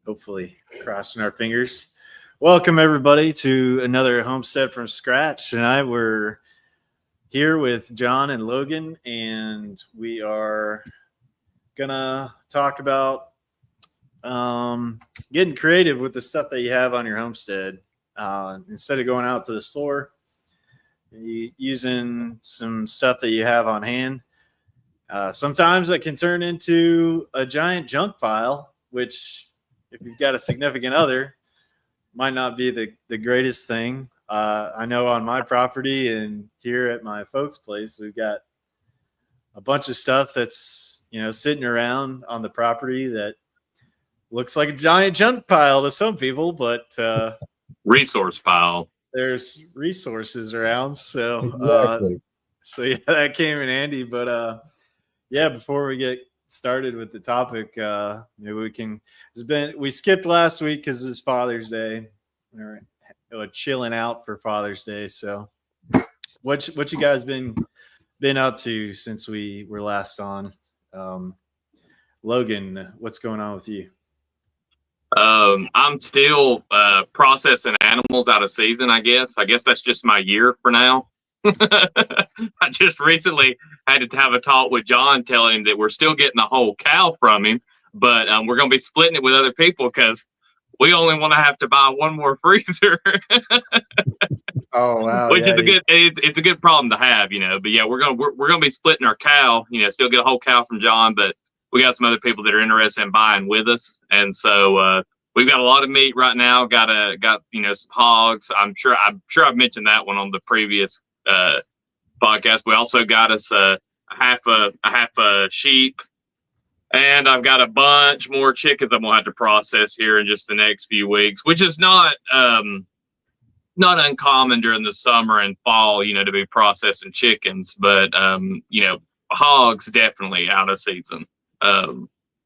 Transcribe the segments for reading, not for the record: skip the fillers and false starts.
Hopefully, crossing our fingers. Welcome everybody to another Homestead from Scratch. Tonight we're here with John and Logan, and we are gonna talk about getting creative with the stuff that you have on your homestead. Instead of going out to the store, using some stuff that you have on hand. Sometimes it can turn into a giant junk pile, which, if you've got a significant other, might not be the greatest thing. I know on my property and here at my folks' place, we've got a bunch of stuff that's sitting around on the property that looks like a giant junk pile to some people, but resource pile. There's resources around, so exactly. Yeah, that came in handy. But yeah, before we get started with the topic, maybe we can. We skipped last week because it's Father's Day. We were chilling out for Father's Day. So, what you guys been up to since we were last on? Logan, what's going on with you? I'm still processing animals out of season. I guess that's just my year for now. I just recently had to have a talk with John, telling him that we're still getting a whole cow from him, but we're going to be splitting it with other people because we only want to have to buy one more freezer. Oh wow! Which is it's a good problem to have, But yeah, we're gonna be splitting our cow. Still get a whole cow from John, but we got some other people that are interested in buying with us, and so we've got a lot of meat right now. Got some hogs. I'm sure I've mentioned that one on the previous podcast. We also got us a half a sheep, and I've got a bunch more chickens I'm gonna have to process here in just the next few weeks, which is not uncommon during the summer and fall, to be processing chickens, but hogs definitely out of season. A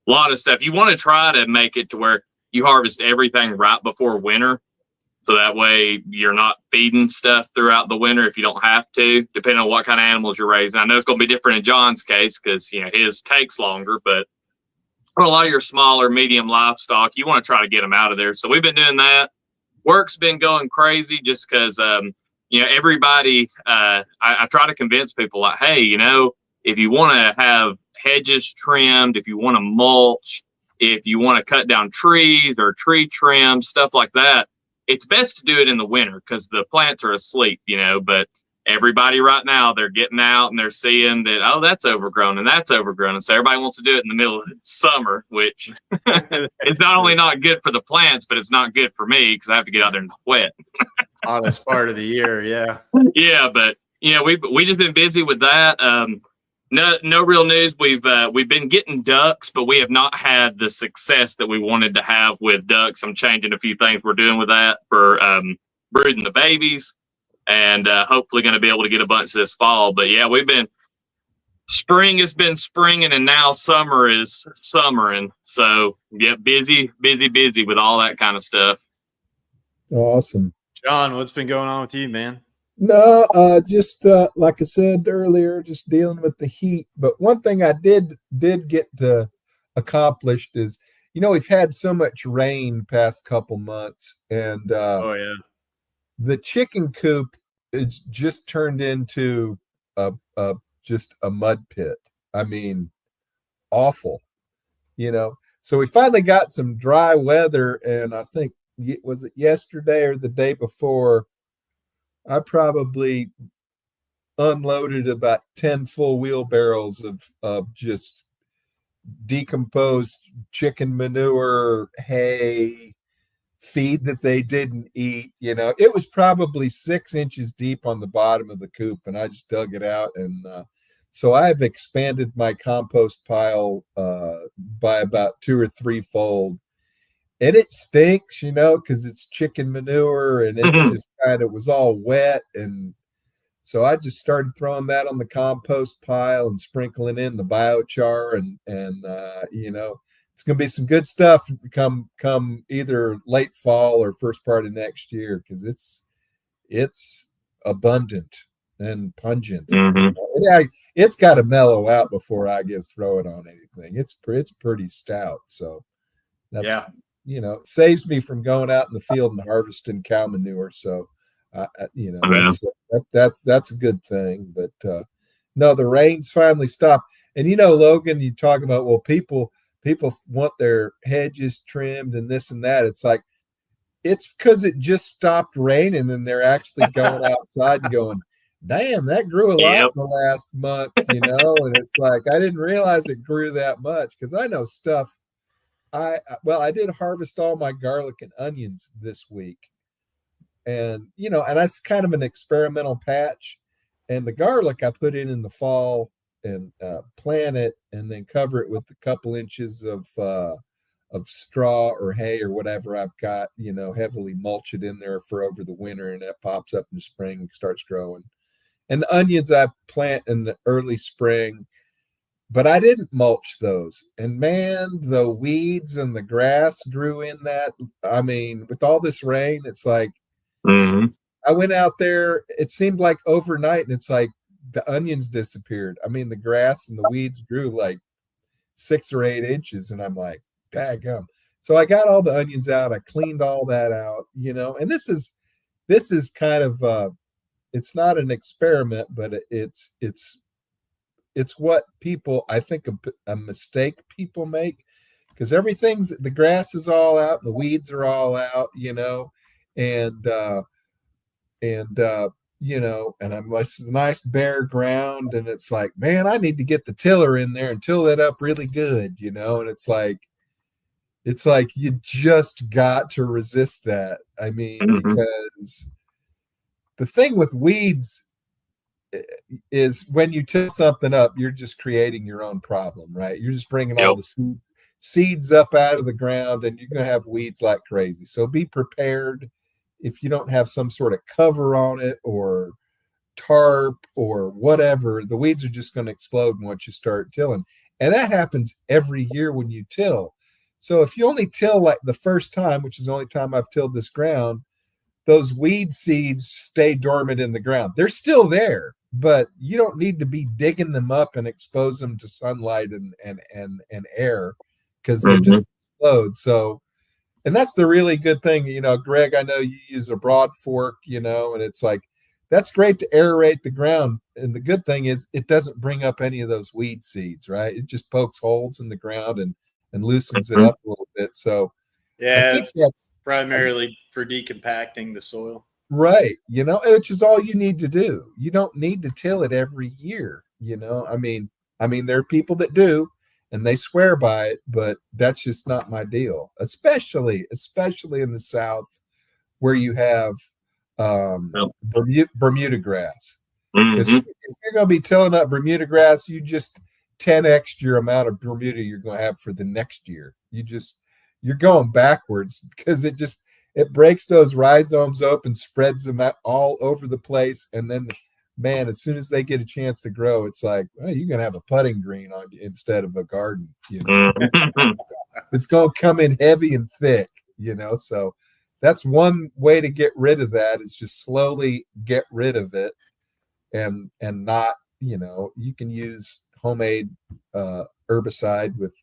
lot of stuff. You want to try to make it to where you harvest everything right before winter, so that way you're not feeding stuff throughout the winter if you don't have to, depending on what kind of animals you're raising. I know it's going to be different in John's case because his takes longer, but for a lot of your smaller, medium livestock, you want to try to get them out of there. So we've been doing that. Work's been going crazy just because everybody. I try to convince people like, hey, if you want to have hedges trimmed, if you want to mulch, if you want to cut down trees or tree trim, stuff like that, it's best to do it in the winter because the plants are asleep, but everybody right now, they're getting out and they're seeing that, oh, that's overgrown and that's overgrown. And so everybody wants to do it in the middle of summer, which is not only not good for the plants, but it's not good for me because I have to get out there and sweat. Hottest part of the year, yeah. Yeah, but we just been busy with that. No real news. We've been getting ducks, but we have not had the success that we wanted to have with ducks. I'm changing a few things we're doing with that for brooding the babies, and hopefully going to be able to get a bunch this fall. But yeah, spring has been springing, and now summer is summering. So yeah, busy with all that kind of stuff. Awesome. John, what's been going on with you, man? No, just like I said earlier, just dealing with the heat. But one thing I did get accomplished is, we've had so much rain past couple months, and oh yeah, the chicken coop is just turned into just a mud pit. I mean, awful, So we finally got some dry weather, and I think, was it yesterday or the day before, I probably unloaded about 10 full wheelbarrows of just decomposed chicken manure, hay, feed that they didn't eat. It was probably 6 inches deep on the bottom of the coop, and I just dug it out. And so I've expanded my compost pile by about 2 or 3 fold. And it stinks, because it's chicken manure, and it's just it was all wet. And so I just started throwing that on the compost pile and sprinkling in the biochar, and it's going to be some good stuff come either late fall or first part of next year, because it's abundant and pungent. Mm-hmm. Yeah, it's got to mellow out before I throw it on anything. It's pretty stout. So it saves me from going out in the field and harvesting cow manure. So, Yeah. that's a good thing. But no, the rains finally stopped. And Logan, you talk about, well, people want their hedges trimmed and this and that. It's like, it's because it just stopped raining and they're actually going outside and going, damn, that grew a lot Yep. in the last month, and it's like, I didn't realize it grew that much, because I know stuff. I did harvest all my garlic and onions this week, and and that's kind of an experimental patch. And the garlic I put in the fall and plant it and then cover it with a couple inches of straw or hay or whatever I've got, heavily mulch it in there for over the winter, and it pops up in the spring and starts growing. And the onions I plant in the early spring, but I didn't mulch those. And man, the weeds and the grass grew in that. I mean, with all this rain, it's like, Mm-hmm. I went out there, it seemed like overnight, and it's like the onions disappeared. I mean, the grass and the weeds grew like 6 or 8 inches, and I'm like, daggum. So I got all the onions out. I cleaned all that out, and this is kind of it's not an experiment, but it's what people, I think, a mistake people make, because the grass is all out, the weeds are all out, and it's nice bare ground, and it's like, man, I need to get the tiller in there and till it up really good, and it's like you just got to resist that. I mean, because the thing with weeds is, when you till something up, you're just creating your own problem, right? You're just bringing all the seeds up out of the ground, and you're going to have weeds like crazy. So be prepared. If you don't have some sort of cover on it or tarp or whatever, the weeds are just going to explode once you start tilling. And that happens every year when you till. So if you only till like the first time, which is the only time I've tilled this ground, those weed seeds stay dormant in the ground. They're still there, but you don't need to be digging them up and expose them to sunlight and air, because they just explode. So, and that's the really good thing, Greg, I know you use a broad fork, and it's like, that's great to aerate the ground. And the good thing is it doesn't bring up any of those weed seeds, right? It just pokes holes in the ground and loosens it up a little bit. So yeah, it's primarily for decompacting the soil. Right. Which is all you need to do. You don't need to till it every year. I mean, there are people that do, and they swear by it, but that's just not my deal, especially in the South, where you have Bermuda grass. Because if you're going to be tilling up Bermuda grass, you just 10x your amount of Bermuda you're going to have for the next year. You're going backwards, because it breaks those rhizomes open, spreads them out all over the place, and then, man, as soon as they get a chance to grow, it's like, well, you're gonna have a putting green on you instead of a garden. It's gonna come in heavy and thick. So that's one way to get rid of that, is just slowly get rid of it, and not, you can use homemade herbicide with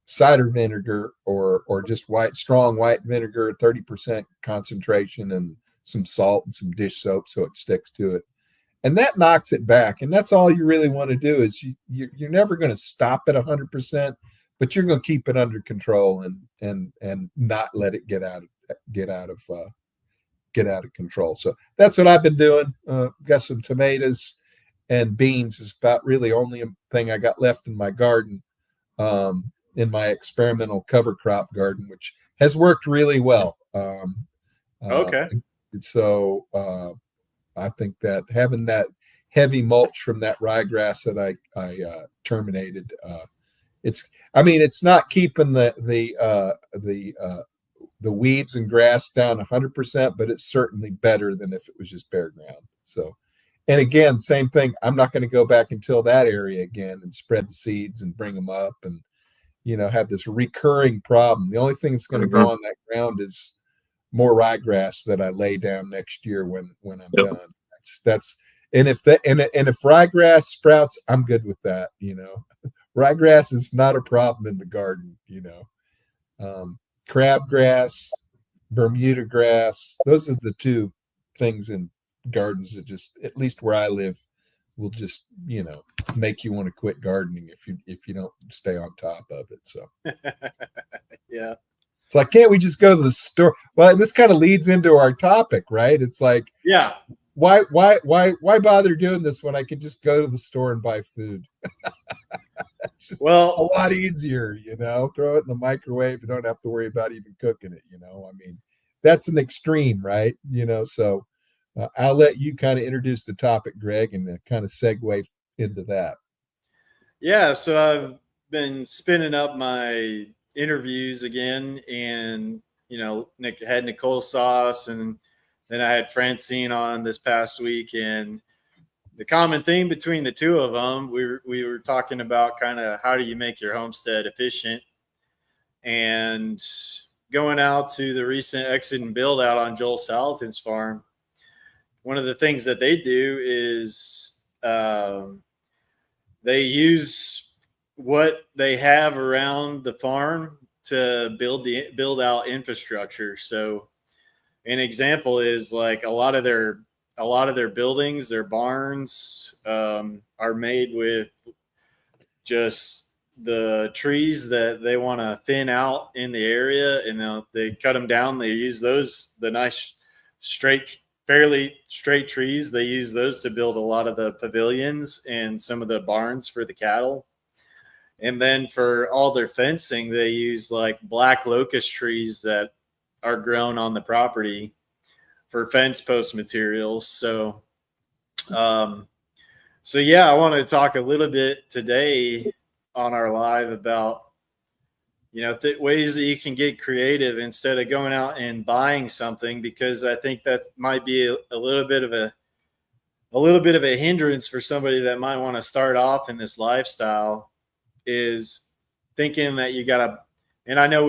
cider vinegar or just strong white vinegar, 30% concentration, and some salt and some dish soap so it sticks to it, and that knocks it back. And that's all you really want to do. Is you're never going to stop at 100%, but you're going to keep it under control and not let it get out of control. So that's what I've been doing. Got some tomatoes and beans is about really only thing I got left in my garden, in my experimental cover crop garden, which has worked really well. Okay. So I think that having that heavy mulch from that ryegrass that I terminated, it's not keeping the weeds and grass down 100%, but it's certainly better than if it was just bare ground. So, and again, same thing. I'm not going to go back and till that area again and spread the seeds and bring them up and, have this recurring problem. The only thing that's going to go on that ground is more ryegrass that I lay down next year when I'm done. And if ryegrass sprouts, I'm good with that. Ryegrass is not a problem in the garden, you know. Crabgrass, Bermuda grass, those are the two things in gardens that just, at least where I live, will just, you know, make you want to quit gardening if you don't stay on top of it. So Yeah. it's like, can't we just go to the store? Well, and this kind of leads into our topic, right? It's like, Yeah. why bother doing this when I could just go to the store and buy food? It's just a Well, lot easier, you know. Throw it in the microwave. You don't have to worry about even cooking it, you know. I mean, that's an extreme, right? You know, so I'll let you kind of introduce the topic, Greg, and kind of segue into that. yeah. So I've been spinning up my interviews again, and Nick had Nicole Sauce, and then I had Francine on this past week, and the common theme between the two of them, we were talking about kind of how do you make your homestead efficient, and going out to the recent exit and build out on Joel Salatin's farm. One of the things that they do is they use what they have around the farm to build out infrastructure. So an example is like a lot of their buildings, their barns, are made with just the trees that they want to thin out in the area, and they cut them down. They use those, the nice fairly straight trees. They use those to build a lot of the pavilions and some of the barns for the cattle. And then for all their fencing, they use like black locust trees that are grown on the property for fence post materials. So yeah, I wanted to talk a little bit today on our live about, ways that you can get creative instead of going out and buying something, because I think that might be a little bit of a hindrance for somebody that might want to start off in this lifestyle, is thinking that you gotta, and I know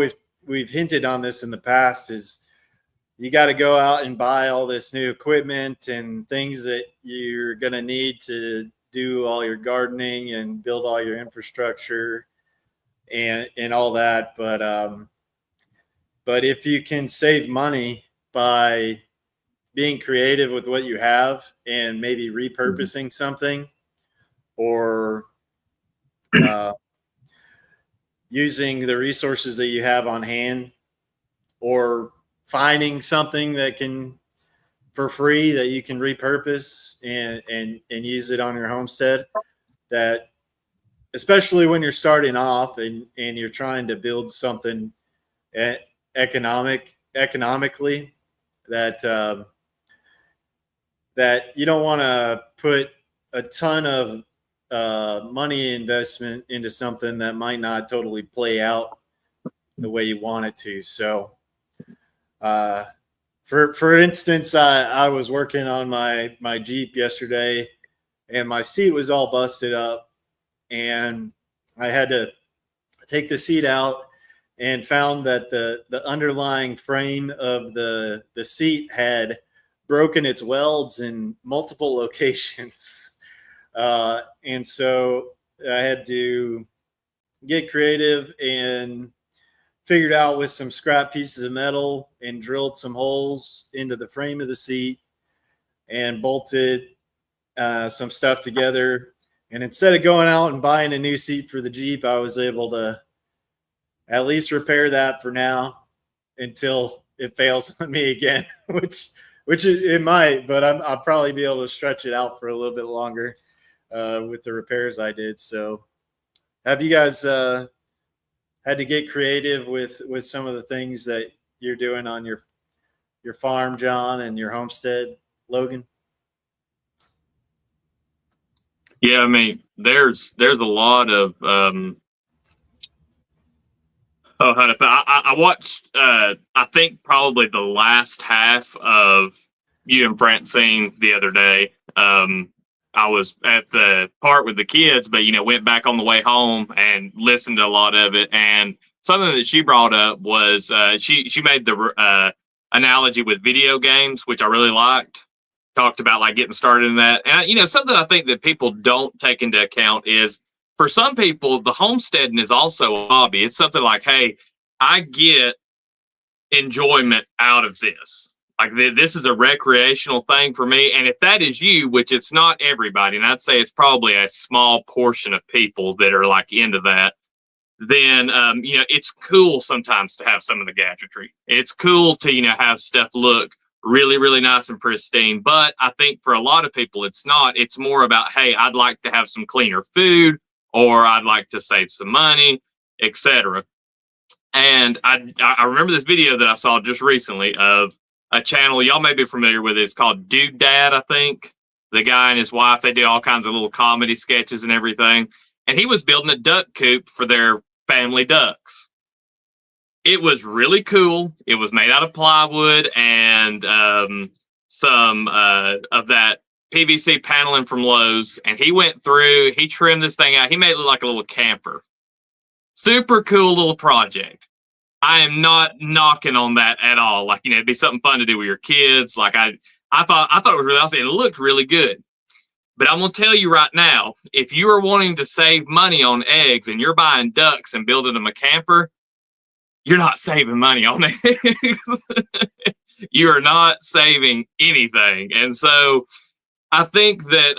we've hinted on this in the past, is you got to go out and buy all this new equipment and things that you're going to need to do all your gardening and build all your infrastructure and all that. But if you can save money by being creative with what you have and maybe repurposing something, or using the resources that you have on hand, or finding something that can for free that you can repurpose and use it on your homestead, that especially when you're starting off and you're trying to build something economically, that you don't want to put a ton of money investment into something that might not totally play out the way you want it to. So for instance, I was working on my Jeep yesterday, and my seat was all busted up, and I had to take the seat out, and found that the underlying frame of the seat had broken its welds in multiple locations. And so I had to get creative and figured out with some scrap pieces of metal and drilled some holes into the frame of the seat and bolted some stuff together. And instead of going out and buying a new seat for the Jeep, I was able to at least repair that for now until it fails on me again, which it might, but I'll probably be able to stretch it out for a little bit longer with the repairs I did. So have you guys had to get creative with some of the things that you're doing on your farm, John, and your homestead, Logan? Yeah, I mean, there's a lot of I watched I think probably the last half of you and Francine the other day. I was at the part with the kids, but went back on the way home and listened to a lot of it. And something that she brought up was she made the analogy with video games, which I really liked. Talked about like getting started in that, and something I think that people don't take into account is for some people, the homesteading is also a hobby. It's something like, hey, I get enjoyment out of this. Like this is a recreational thing for me. And if that is you, which it's not everybody, and I'd say it's probably a small portion of people that are like into that, then it's cool sometimes to have some of the gadgetry. It's cool to have stuff look really, really nice and pristine. But I think for a lot of people, it's not. It's more about, hey, I'd like to have some cleaner food, or I'd like to save some money, etc. And I remember this video that I saw just recently of a channel y'all may be familiar with. It's called Dude Dad, I think. The guy and his wife, they do all kinds of little comedy sketches and everything. And he was building a duck coop for their family ducks. It was really cool. It was made out of plywood and some of that PVC paneling from Lowe's. And he went through, he trimmed this thing out. He made it look like a little camper. Super cool little project. I am not knocking on that at all. Like, it'd be something fun to do with your kids. Like I thought it was really awesome. It looked really good. But I'm going to tell you right now, if you are wanting to save money on eggs and you're buying ducks and building them a camper, you're not saving money on eggs. You are not saving anything. And so I think that,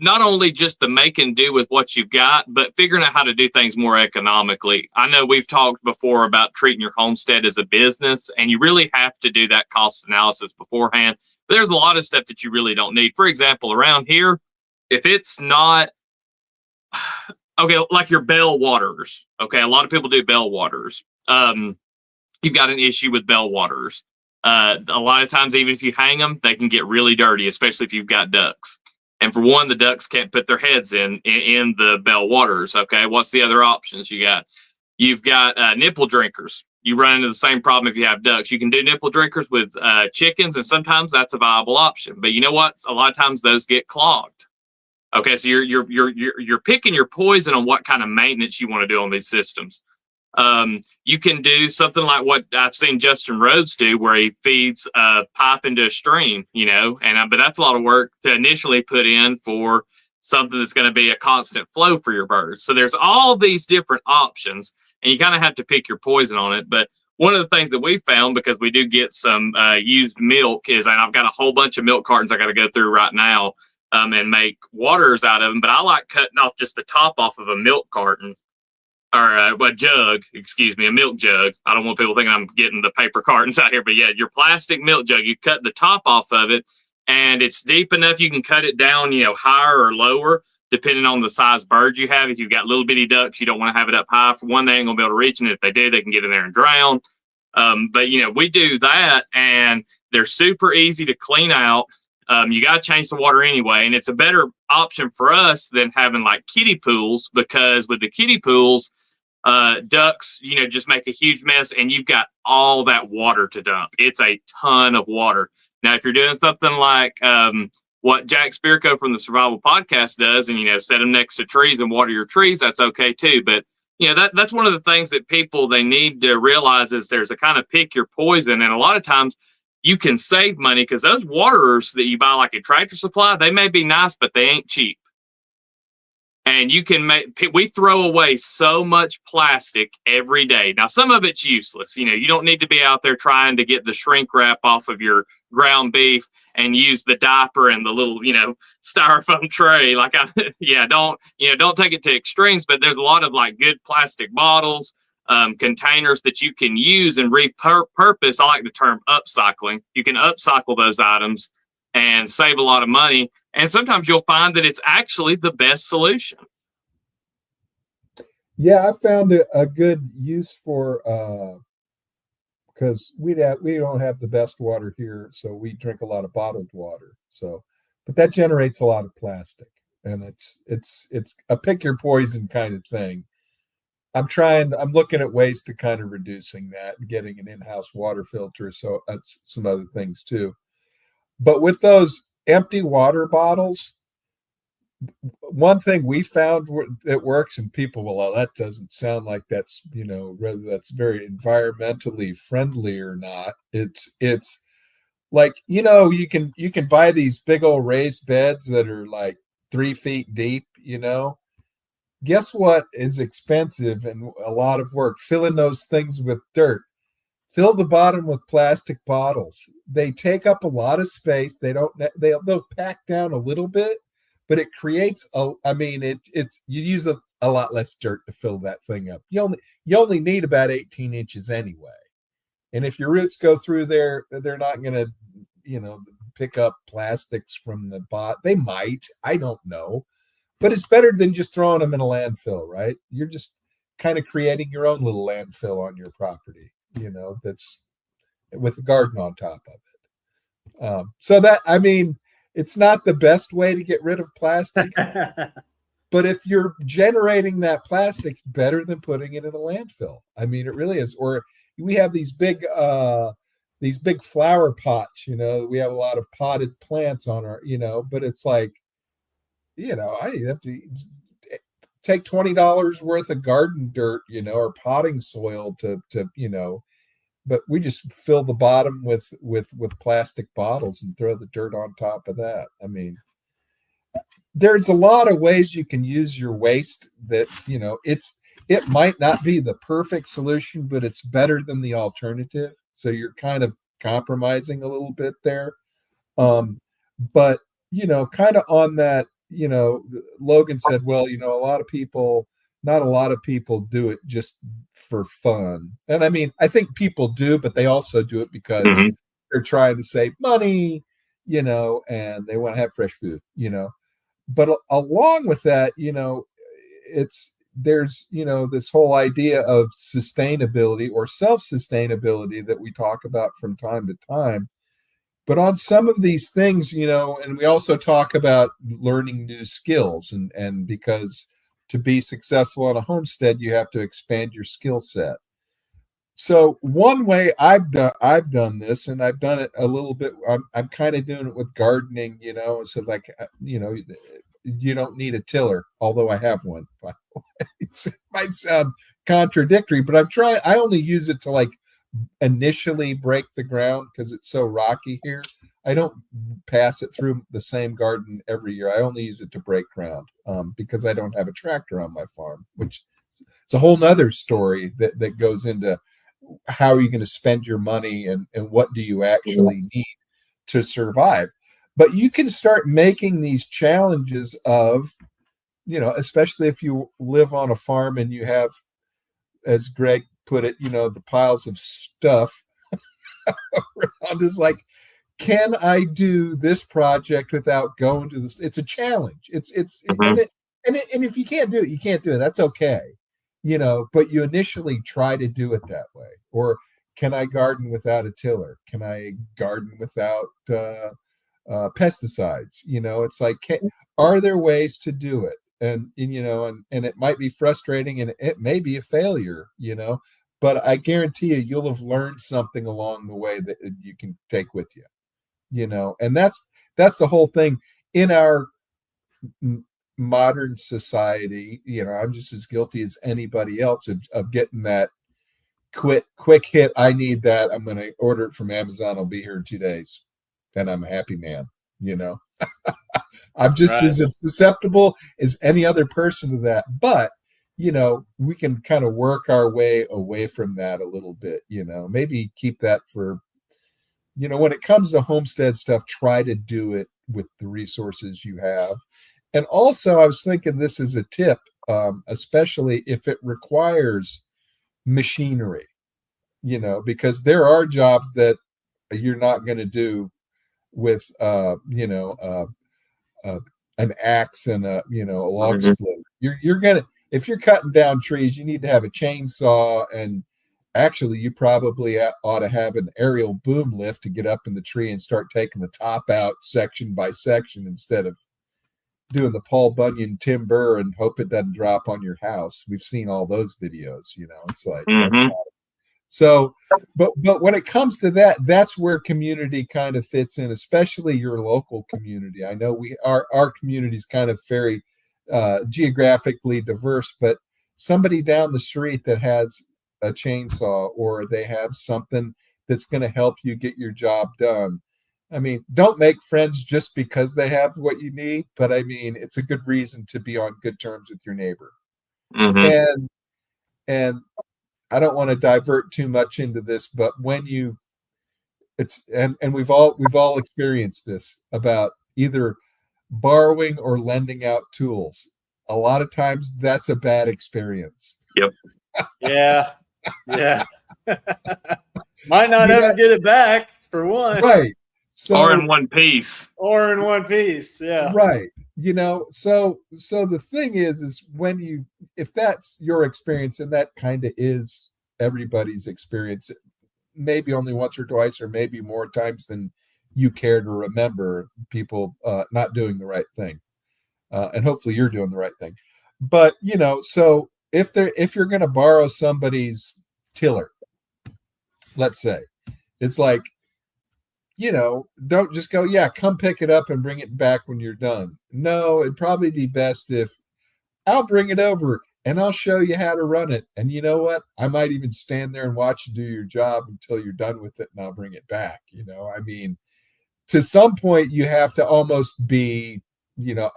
not only just the make and do with what you've got, but figuring out how to do things more economically. I know we've talked before about treating your homestead as a business, and you really have to do that cost analysis beforehand. But there's a lot of stuff that you really don't need. For example, around here, if it's not, okay, like your bell waterers, okay, a lot of people do bell waterers. You've got an issue with bell waterers. A lot of times, even if you hang them, they can get really dirty, especially if you've got ducks. And for one, the ducks can't put their heads in the bell waters. Okay, what's the other options you got? You've got nipple drinkers. You run into the same problem if you have ducks. You can do nipple drinkers with chickens, and sometimes that's a viable option. But you know what? A lot of times those get clogged. Okay, so you're picking your poison on what kind of maintenance you want to do on these systems. You can do something like what I've seen Justin Rhodes do, where he feeds a pipe into a stream, but that's a lot of work to initially put in for something that's going to be a constant flow for your birds. So there's all these different options, and you kind of have to pick your poison on it. But one of the things that we found, because we do get some used milk, is, and I've got a whole bunch of milk cartons I got to go through right now and make waters out of them. But I like cutting off just the top off of a milk carton. Or a jug, a milk jug. I don't want people thinking I'm getting the paper cartons out here, but yeah, your plastic milk jug, you cut the top off of it, and it's deep enough you can cut it down, higher or lower, depending on the size bird you have. If you've got little bitty ducks, you don't want to have it up high. For one, they ain't gonna be able to reach, and if they do, they can get in there and drown. But we do that, and they're super easy to clean out. You got to change the water anyway, and it's a better option for us than having like kiddie pools, because with the kiddie pools, ducks, just make a huge mess, and you've got all that water to dump. It's a ton of water. Now, if you're doing something like what Jack Spirko from the Survival Podcast does, and set them next to trees and water your trees, that's okay too. But that's one of the things that they need to realize is there's a kind of pick your poison, and a lot of times you can save money because those waterers that you buy like at Tractor Supply, they may be nice, but they ain't cheap. And we throw away so much plastic every day. Now, some of it's useless. You don't need to be out there trying to get the shrink wrap off of your ground beef and use the diaper and the little, styrofoam tray. Like, don't take it to extremes, but there's a lot of like good plastic bottles, containers that you can use and repurpose. I like the term upcycling. You can upcycle those items and save a lot of money. And sometimes you'll find that it's actually the best solution. Yeah, I found a good use for because we don't have the best water here, so we drink a lot of bottled water. So, but that generates a lot of plastic, and it's a pick your poison kind of thing. I'm looking at ways to kind of reducing that and getting an in-house water filter. So that's some other things too. But with those empty water bottles, one thing we found that works, and people that doesn't sound like that's whether that's very environmentally friendly or not. It's like you can buy these big old raised beds that are like 3 feet deep, Guess what is expensive and a lot of work? Filling those things with dirt. Fill the bottom with plastic bottles. They take up a lot of space. They'll pack down a little bit, but it creates it's you use a lot less dirt to fill that thing up. You only need about 18 inches anyway. And if your roots go through there, they're not going to, pick up plastics from the bot. They might, I don't know, but it's better than just throwing them in a landfill, right? You're just kind of creating your own little landfill on your property, that's with a garden on top of it. It's not the best way to get rid of plastic, but if you're generating that plastic, it's better than putting it in a landfill. I mean, it really is. Or we have these big flower pots, we have a lot of potted plants on our, but it's like, I have to take $20 worth of garden dirt, or potting soil to but we just fill the bottom with plastic bottles and throw the dirt on top of that. I mean, there's a lot of ways you can use your waste that, it might not be the perfect solution, but it's better than the alternative. So you're kind of compromising a little bit there. But, kind of on that, Logan said, well, not a lot of people do it just for fun. And I mean, I think people do, but they also do it because they're trying to save money, and they want to have fresh food, But along with that, there's this whole idea of sustainability or self-sustainability that we talk about from time to time. But on some of these things, and we also talk about learning new skills, and because to be successful on a homestead, you have to expand your skill set. So one way I've done this, and I've done it a little bit. I'm kind of doing it with gardening, So like, you don't need a tiller, although I have one. It might sound contradictory, but I only use it to like initially break the ground because it's so rocky here. I don't pass it through the same garden every year. I only use it to break ground because I don't have a tractor on my farm, which it's a whole nother story that goes into how are you going to spend your money and what do you actually need to survive. But you can start making these challenges of, especially if you live on a farm and you have, as Greg put it, the piles of stuff around. Is like, can I do this project without going to this? It's a challenge. And if you can't do it, you can't do it. That's okay. But you initially try to do it that way. Or can I garden without a tiller? Can I garden without pesticides? It's like, are there ways to do it? And it might be frustrating and it may be a failure, but I guarantee you'll have learned something along the way that you can take with you, and that's the whole thing in our modern society. I'm just as guilty as anybody else of getting that quick hit. I need that. I'm going to order it from Amazon. I'll be here in 2 days. And I'm a happy man, I'm just as susceptible as any other person to that. But, we can kind of work our way away from that a little bit, maybe keep that for, when it comes to homestead stuff, try to do it with the resources you have. And also, I was thinking this is a tip, especially if it requires machinery, because there are jobs that you're not going to do with an axe and a log splitter. You're gonna, if you're cutting down trees, you need to have a chainsaw, and actually you probably ought to have an aerial boom lift to get up in the tree and start taking the top out section by section instead of doing the Paul Bunyan timber and hope it doesn't drop on your house. We've seen all those videos, it's like that's not. So, but when it comes to that, that's where community kind of fits in, especially your local community. I know our community is kind of very geographically diverse, but somebody down the street that has a chainsaw or they have something that's going to help you get your job done. I mean, don't make friends just because they have what you need, but I mean, it's a good reason to be on good terms with your neighbor. Mhm. And I don't want to divert too much into this, but when it's and we've all experienced this about either borrowing or lending out tools. A lot of times that's a bad experience. Yep. Yeah. Yeah. Might not You ever know, get it back for one, right. So Or in one piece. or in one piece. Yeah. right. So the thing is when if that's your experience, and that kind of is everybody's experience, maybe only once or twice or maybe more times than you care to remember, people not doing the right thing, and hopefully you're doing the right thing. But so if you're going to borrow somebody's tiller, let's say, it's like, don't just go, yeah, come pick it up and bring it back when you're done. No, it'd probably be best if I'll bring it over and I'll show you how to run it. And you know what? I might even stand there and watch you do your job until you're done with it, and I'll bring it back. I mean, to some point you have to almost be,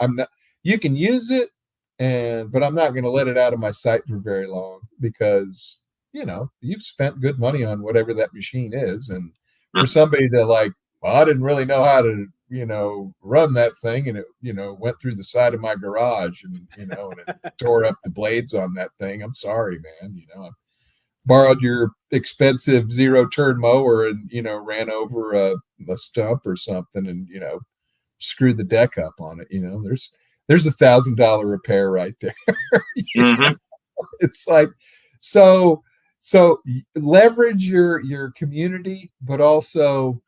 I'm not, you can use it, but I'm not going to let it out of my sight for very long, because, you've spent good money on whatever that machine is. And for somebody to like, well, I didn't really know how to, run that thing, and it, went through the side of my garage, and, and it tore up the blades on that thing. I'm sorry, man. I borrowed your expensive 0-turn mower and, ran over a stump or something, and, screwed the deck up on it. There's $1,000 repair right there. Mhm. It's like, so leverage your community, but also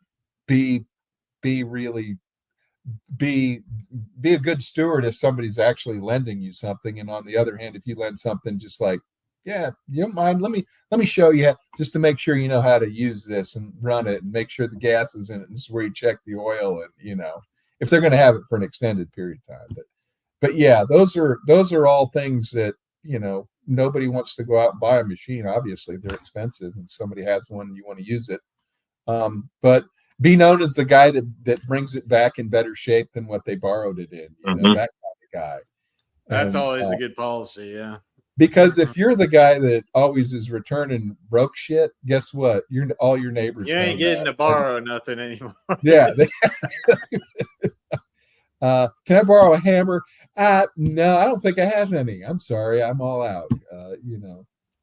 be really be a good steward if somebody's actually lending you something. And on the other hand, if you lend something, just like, yeah, you don't mind, let me show you just to make sure you know how to use this and run it and make sure the gas is in it. And this is where you check the oil, and if they're going to have it for an extended period of time. But yeah, those are all things that, nobody wants to go out and buy a machine. Obviously they're expensive, and somebody has one and you want to use it. But be known as the guy that brings it back in better shape than what they borrowed it in, Mhm. that kind of guy. That's And, always a good policy. Yeah. because if you're the guy that always is returning broke shit, guess what? All your neighbors You know ain't getting that. to borrow nothing anymore. Yeah. Can I borrow a hammer? No, I don't think I have any. I'm sorry, I'm all out.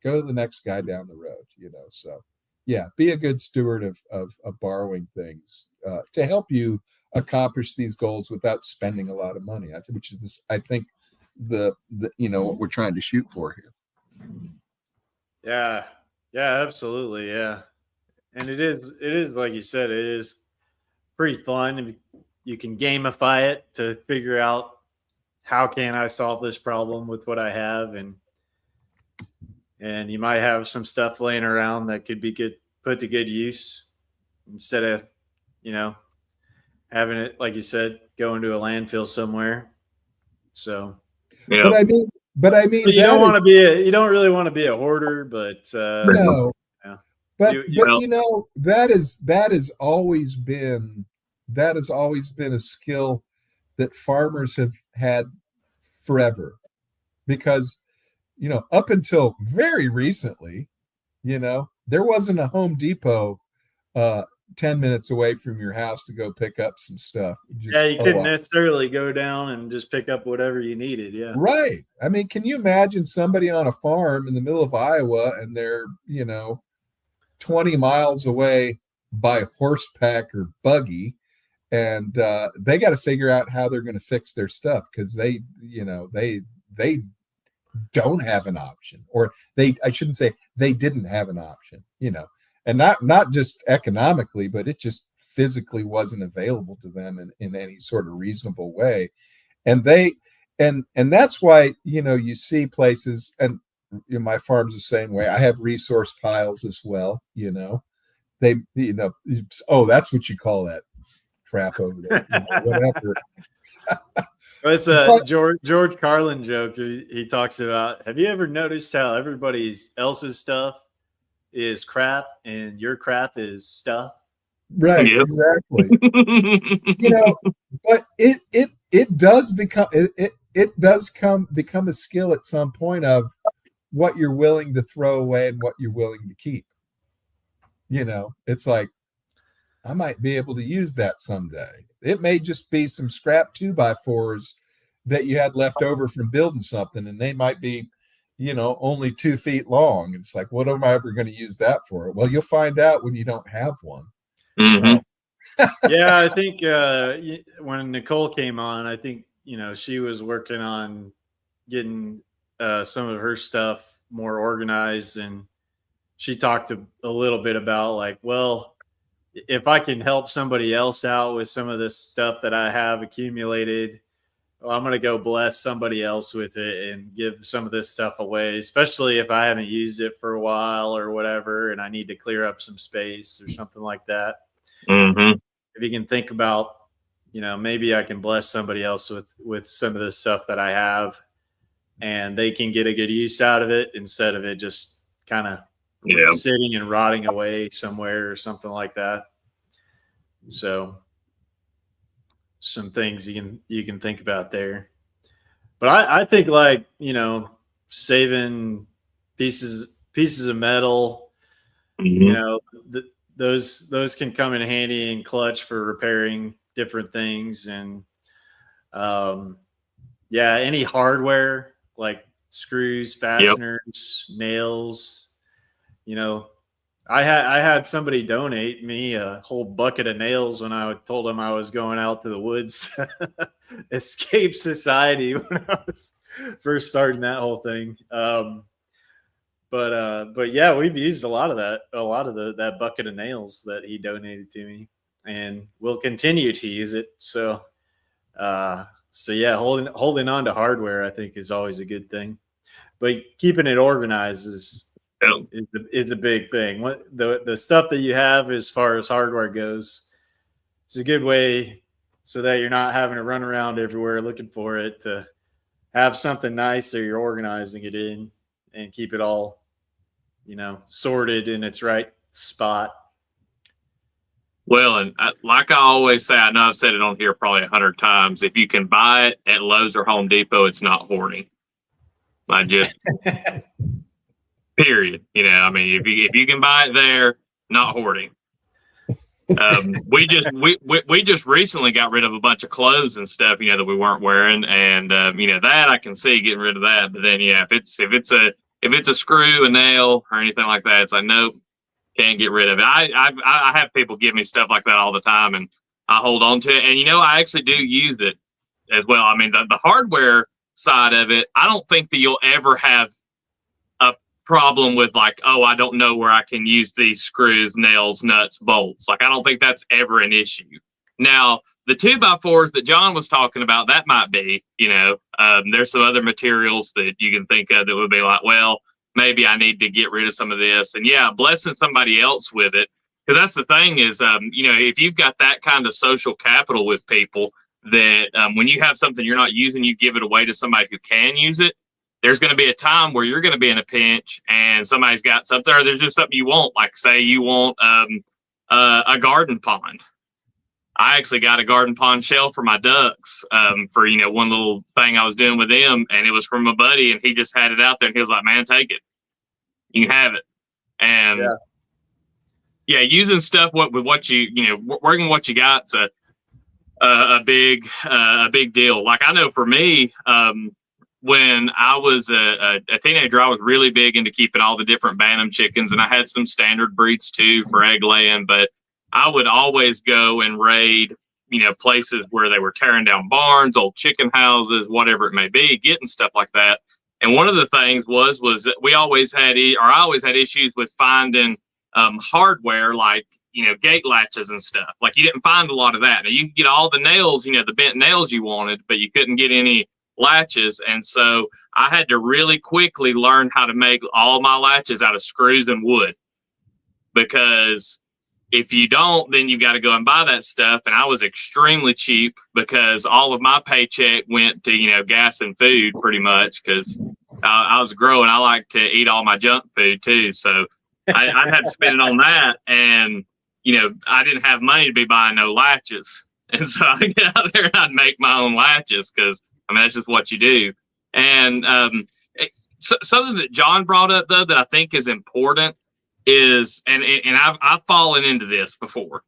Go to the next guy down the road. So yeah, be a good steward of borrowing things to help you accomplish these goals without spending a lot of money. Which is, I think, the what we're trying to shoot for here. Yeah. Yeah, absolutely. Yeah. And it is like you said, it is pretty fun. You can gamify it to figure out how can I solve this problem with what I have, and you might have some stuff laying around that could be put to good use, instead of, having it, like you said, go into a landfill somewhere. So, Yeah. But I mean, but you that don't want to is, be you don't really want to be a hoarder, but no. yeah. But You- that has always been a skill that farmers have had forever, because up until very recently, there wasn't a Home Depot 10 minutes away from your house to go pick up some stuff. yeah, you couldn't necessarily go down and just pick up whatever you needed. Yeah. Right. I mean, can you imagine somebody on a farm in the middle of Iowa, and they're 20 miles away by horseback or buggy, and they got to figure out how they're going to fix their stuff, because they don't have an option, or I shouldn't say they didn't have an option, and not just economically, but it just physically wasn't available to them in any sort of reasonable way. And that's why, you see places, and my farm's the same way. I have resource piles as well. They, oh, that's what you call that crap over there, whatever. It's a George Carlin joke. He talks about, have you ever noticed how everybody else's stuff is crap and your crap is stuff? Right. Yep. Exactly. But it does become it does become a skill at some point of what you're willing to throw away and what you're willing to keep. It's like, I might be able to use that someday. It may just be some scrap 2x4s that you had left over from building something, and they might be, only 2 feet long. It's like, what am I ever going to use that for? Well, you'll find out when you don't have one. Mm-hmm. Yeah, I think when Nicole came on, I think she was working on getting some of her stuff more organized, and she talked a little bit about like, well, if I can help somebody else out with some of this stuff that I have accumulated, well, I'm going to go bless somebody else with it and give some of this stuff away, especially if I haven't used it for a while or whatever, and I need to clear up some space or something like that. Mm-hmm. If you can think about, maybe I can bless somebody else with some of this stuff that I have, and they can get a good use out of it instead of it just kind of sitting and rotting away somewhere or something like that. So some things you can think about there. But I think, like, saving pieces of metal, Mm-hmm. Those can come in handy in clutch for repairing different things. And any hardware like screws, fasteners, nails. I had somebody donate me a whole bucket of nails when I told them I was going out to the woods, escape society, when I was first starting that whole thing. But yeah, we've used a lot of that bucket of nails that he donated to me, and we'll continue to use it. So yeah, holding on to hardware, I think, is always a good thing, but keeping it organized is the big thing. What the stuff that you have as far as hardware goes, it's a good way so that you're not having to run around everywhere looking for it, to have something nice that you're organizing it in and keep it all, sorted in its right spot. Well, and like I always say, I know I've said it on here probably 100 times. If you can buy it at Lowe's or Home Depot, it's not hoarding. I just period. I mean, if you can buy it there, not hoarding. We just recently got rid of a bunch of clothes and stuff, that we weren't wearing, and that I can see getting rid of that. But then, if it's a screw, a nail, or anything like that, it's like, nope, can't get rid of it. I have people give me stuff like that all the time, and I hold on to it. And I actually do use it as well. I mean, the hardware side of it, I don't think that you'll ever have a problem with like, oh, I don't know where I can use these screws, nails, nuts, bolts. Like, I don't think that's ever an issue. Now, the 2x4s that John was talking about, that might be, there's some other materials that you can think of that would be like, well, maybe I need to get rid of some of this. And yeah, blessing somebody else with it. Because that's the thing is, if you've got that kind of social capital with people, that when you have something you're not using, you give it away to somebody who can use it. There's going to be a time where you're going to be in a pinch and somebody's got something, or there's just something you want. Like, say you want a garden pond. I actually got a garden pond shell for my ducks for, one little thing I was doing with them. And it was from a buddy, and he just had it out there, and he was like, man, take it. You can have it. And yeah, using stuff with what working what you got's a big deal. Like, I know for me, when I was a teenager, I was really big into keeping all the different Bantam chickens, and I had some standard breeds too for egg laying, but I would always go and raid, places where they were tearing down barns, old chicken houses, whatever it may be, getting stuff like that. And one of the things was that I always had issues with finding hardware, like, gate latches and stuff. Like, you didn't find a lot of that. Now, you could get all the nails, the bent nails you wanted, but you couldn't get any latches. And so I had to really quickly learn how to make all my latches out of screws and wood, because if you don't, then you got to go and buy that stuff. And I was extremely cheap because all of my paycheck went to, gas and food pretty much, because I was growing. I like to eat all my junk food too. So I had to spend it on that. And, I didn't have money to be buying no latches. And so I'd get out there and I'd make my own latches, because I mean, that's just what you do. And something that John brought up, though, that I think is important is, and I've fallen into this before.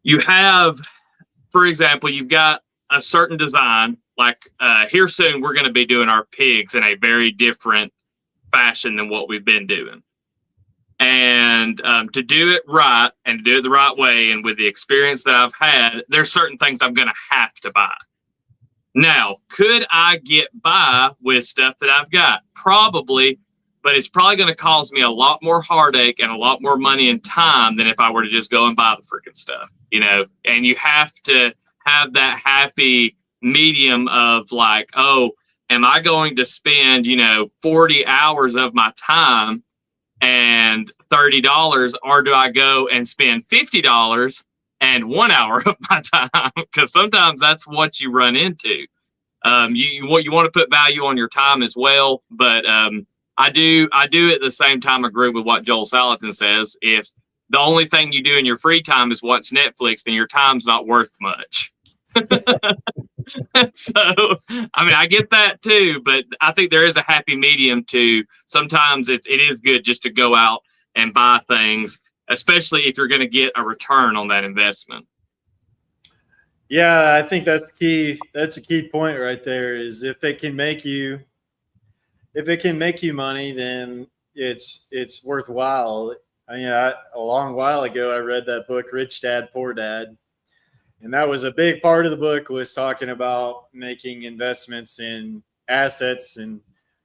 You have, for example, you've got a certain design, like here soon we're going to be doing our pigs in a very different fashion than what we've been doing. And to do it right and to do it the right way, and with the experience that I've had, there's certain things I'm going to have to buy. Now, could I get by with stuff that I've got? Probably, but it's probably going to cause me a lot more heartache and a lot more money and time than if I were to just go and buy the freaking stuff, you know? And you have to have that happy medium of like, oh, am I going to spend, 40 hours of my time and $30, or do I go and spend $50 and 1 hour of my time? Because sometimes that's what you run into. You want to put value on your time as well, but I do at the same time agree with what Joel Salatin says. If the only thing you do in your free time is watch Netflix, then your time's not worth much. So, I mean, I get that too, but I think there is a happy medium to sometimes it is good just to go out and buy things, especially if you're going to get a return on that investment. Yeah, I think that's the key. That's a key point right there, is if it can make you money, then it's worthwhile. I mean, a long while ago, I read that book, Rich Dad, Poor Dad. And that was a big part of the book, was talking about making investments in assets and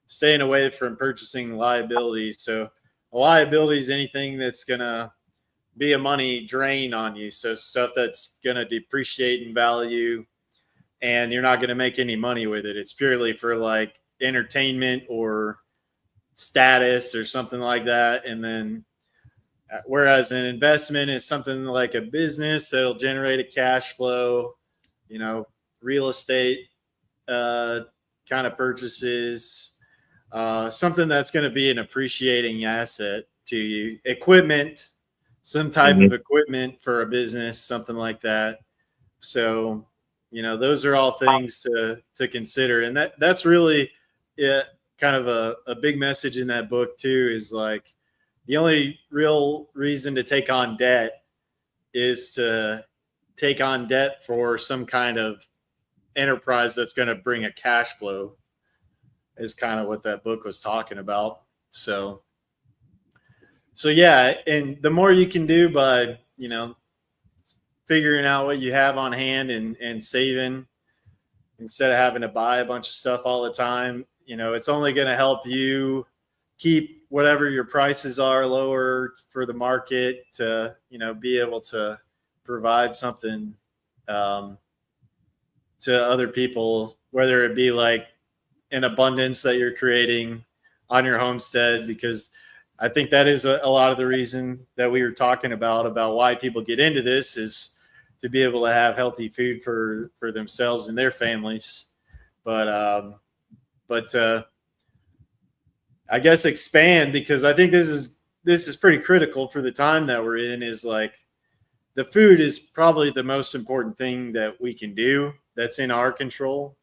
staying away from purchasing liabilities. So a liability is anything that's going to be a money drain on you. So stuff that's going to depreciate in value and you're not going to make any money with it. It's purely for like entertainment or status or something like that. And then whereas an investment is something like a business that'll generate a cash flow, real estate kind of purchases, something that's going to be an appreciating asset to you, equipment, some type of equipment for a business, something like that. So, those are all things to consider. And that's really kind of a big message in that book too, is like, the only real reason to take on debt is to take on debt for some kind of enterprise that's going to bring a cash flow, is kind of what that book was talking about. So yeah. And the more you can do by, figuring out what you have on hand and saving instead of having to buy a bunch of stuff all the time, it's only going to help you keep whatever your prices are lower for the market to, be able to provide something to other people, whether it be like an abundance that you're creating on your homestead. Because I think that is a lot of the reason that we were talking about why people get into this, is to be able to have healthy food for themselves and their families. But I guess expand, because I think this is pretty critical for the time that we're in, is like the food is probably the most important thing that we can do that's in our control.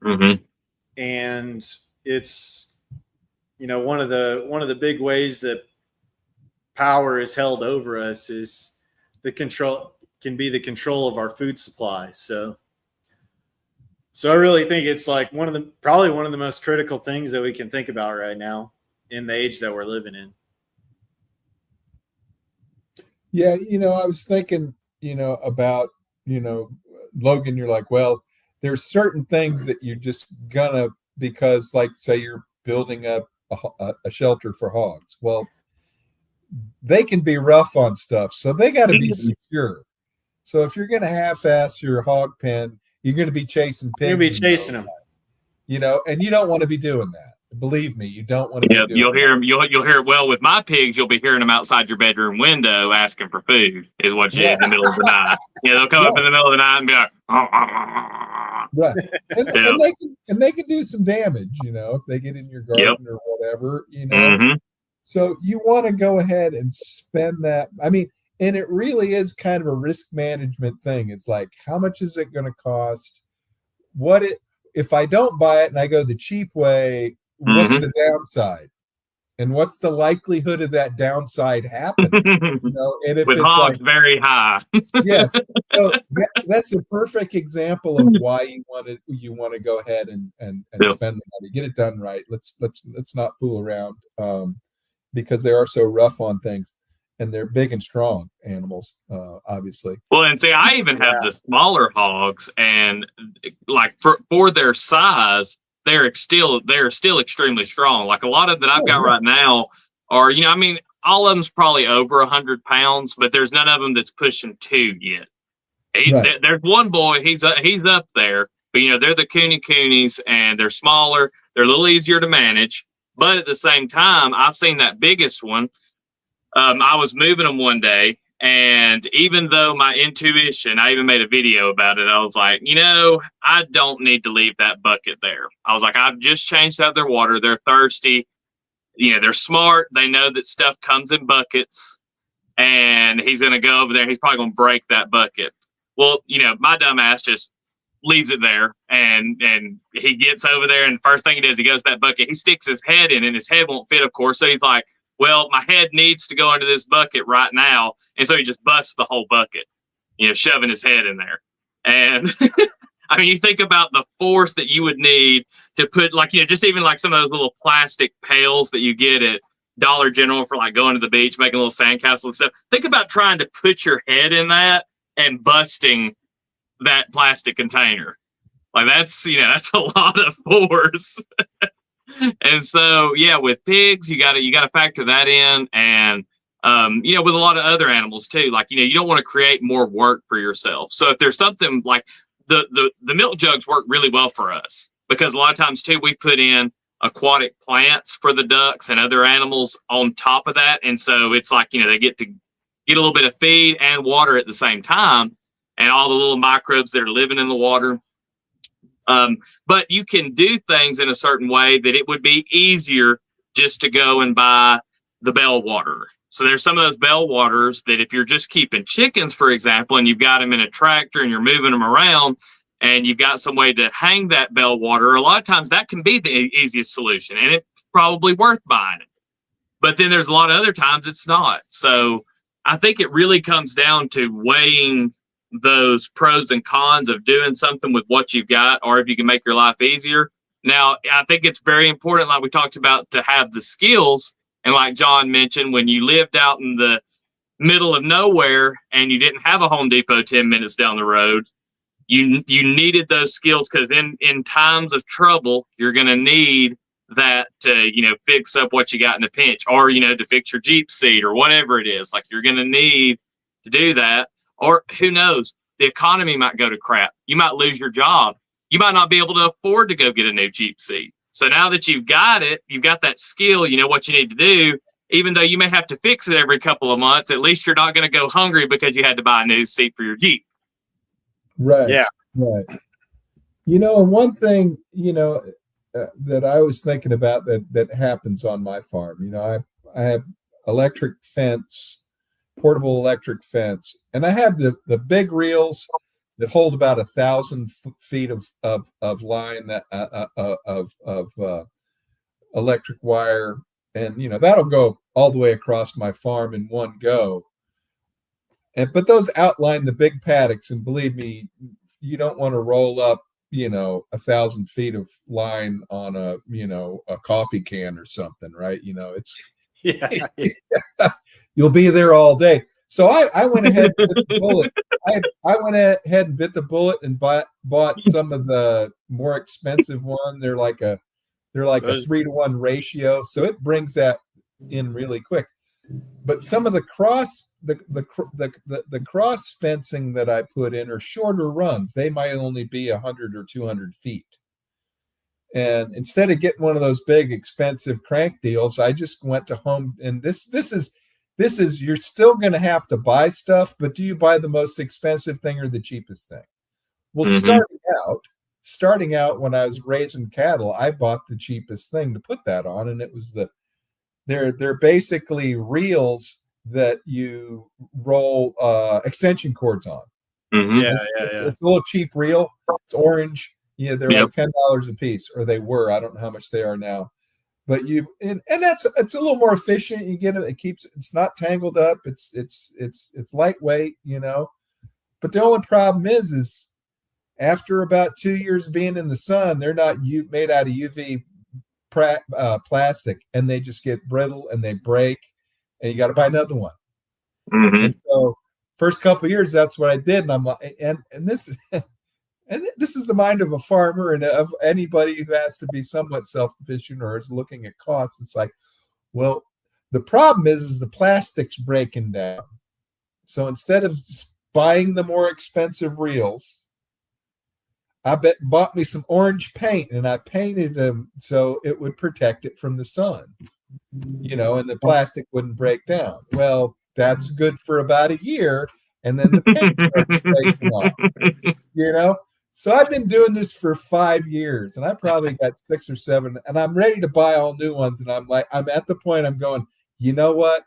Mm-hmm. And it's, one of the big ways that power is held over us is the control of our food supply. So I really think it's like probably one of the most critical things that we can think about right now in the age that we're living in. Yeah. I was thinking, about, Logan, you're like, well, there's certain things that you're just gonna, because like, say you're building up a shelter for hogs. Well, they can be rough on stuff. So they got to be secure. So if you're going to half-ass your hog pen, you're going to be chasing pigs. You'll be chasing them, and you don't want to be doing that. Believe me, you don't want to. Yeah, you'll hear them. You'll hear it. Well, with my pigs, you'll be hearing them outside your bedroom window asking for food. Is what you in the middle of the night. Yeah, they'll come up in the middle of the night and be like, right, and they can do some damage. if they get in your garden or whatever. Mm-hmm. So you want to go ahead and spend that. I mean. And it really is kind of a risk management thing. It's like, how much is it going to cost? if I don't buy it and I go the cheap way, what's Mhm. the downside? And what's the likelihood of that downside happening? You know, and if With it's like, hogs very high. yes, so that's a perfect example of why you want to go ahead and Yeah. spend the money, get it done right. Let's not fool around, because they are so rough on things, and they're big and strong animals, obviously. Well, and see, I even have the smaller hogs, and like for their size, they're still extremely strong. Like a lot of that I've got right now are, I mean, all of them's probably over 100 pounds, but there's none of them that's pushing 2 yet. Right. There's one boy, he's up there, but they're the coonies, and they're smaller, they're a little easier to manage. But at the same time, I've seen that biggest one. I was moving them one day, and even though my intuition, I even made a video about it. I was like, I don't need to leave that bucket there. I was like, I've just changed out their water. They're thirsty. They're smart. They know that stuff comes in buckets, and he's going to go over there. He's probably going to break that bucket. Well, my dumb ass just leaves it there, and he gets over there, and the first thing he does, he goes to that bucket. He sticks his head in, and his head won't fit, of course. So he's like, well, my head needs to go into this bucket right now. And so he just busts the whole bucket, shoving his head in there. And I mean, you think about the force that you would need to put, like, just even like some of those little plastic pails that you get at Dollar General for like going to the beach, making a little sandcastle and stuff. Think about trying to put your head in that and busting that plastic container. Like that's a lot of force. And so, yeah, with pigs, you gotta factor that in, and with a lot of other animals too. Like you don't want to create more work for yourself. So if there's something like the milk jugs work really well for us, because a lot of times too we put in aquatic plants for the ducks and other animals on top of that, and so it's like they get to get a little bit of feed and water at the same time, and all the little microbes that are living in the water. But you can do things in a certain way that it would be easier just to go and buy the bell water. So there's some of those bell waters that if you're just keeping chickens, for example, and you've got them in a tractor and you're moving them around and you've got some way to hang that bell water, a lot of times that can be the easiest solution, and it's probably worth buying it. But then there's a lot of other times it's not. So I think it really comes down to weighing those pros and cons of doing something with what you've got, or if you can make your life easier. Now, I think it's very important, like we talked about, to have the skills. And like John mentioned, when you lived out in the middle of nowhere and you didn't have a Home Depot 10 minutes down the road, you needed those skills, because in times of trouble, you're going to need that to, fix up what you got in a pinch, or, to fix your Jeep seat or whatever it is. Like you're going to need to do that. Or who knows, the economy might go to crap. You might lose your job. You might not be able to afford to go get a new Jeep seat. So now that you've got it, you've got that skill, you know what you need to do. Even though you may have to fix it every couple of months, at least you're not going to go hungry because you had to buy a new seat for your Jeep. Right. Yeah. Right. And one thing, that I was thinking about that happens on my farm, I have electric fence, portable electric fence, and I have the big reels that hold about 1,000 feet of line of electric wire, and that'll go all the way across my farm in one go. But those outline the big paddocks, and believe me, you don't want to roll up 1,000 feet of line on a coffee can or something, right? It's you'll be there all day. So I went ahead and bit the bullet. I went ahead and bit the bullet and bought some of the more expensive one. They're like a 3-to-1 ratio, so it brings that in really quick. But some of the cross fencing that I put in are shorter runs. They might only be 100 or 200 feet. And instead of getting one of those big expensive crank deals, I just went to home. And this is you're still going to have to buy stuff, but do you buy the most expensive thing or the cheapest thing? Well, starting out when I was raising cattle, I bought the cheapest thing to put that on, and it was they're basically reels that you roll extension cords on. Mm-hmm. It's a little cheap reel. It's orange. You know, they're Yep. like $10 a piece, or they were. I don't know how much they are now. But and that's it's a little more efficient. You get it. It's not tangled up. It's lightweight, you know. But the only problem is after about 2 years being in the sun, they're not made out of UV plastic, and they just get brittle and they break, and you got to buy another one. Mm-hmm. And so, first couple of years, that's what I did, and I'm like, and this and this is the mind of a farmer and of anybody who has to be somewhat self-sufficient or is looking at costs. It's like, well, the problem is the plastic's breaking down. So instead of buying the more expensive reels, I bought me some orange paint, and I painted them so it would protect it from the sun, you know, and the plastic wouldn't break down. Well, that's good for about a year, and then the paint starts breaking off, you know. So I've been doing this for 5 years, and I probably got 6 or 7, and I'm ready to buy all new ones. And I'm at the point I'm going, you know what?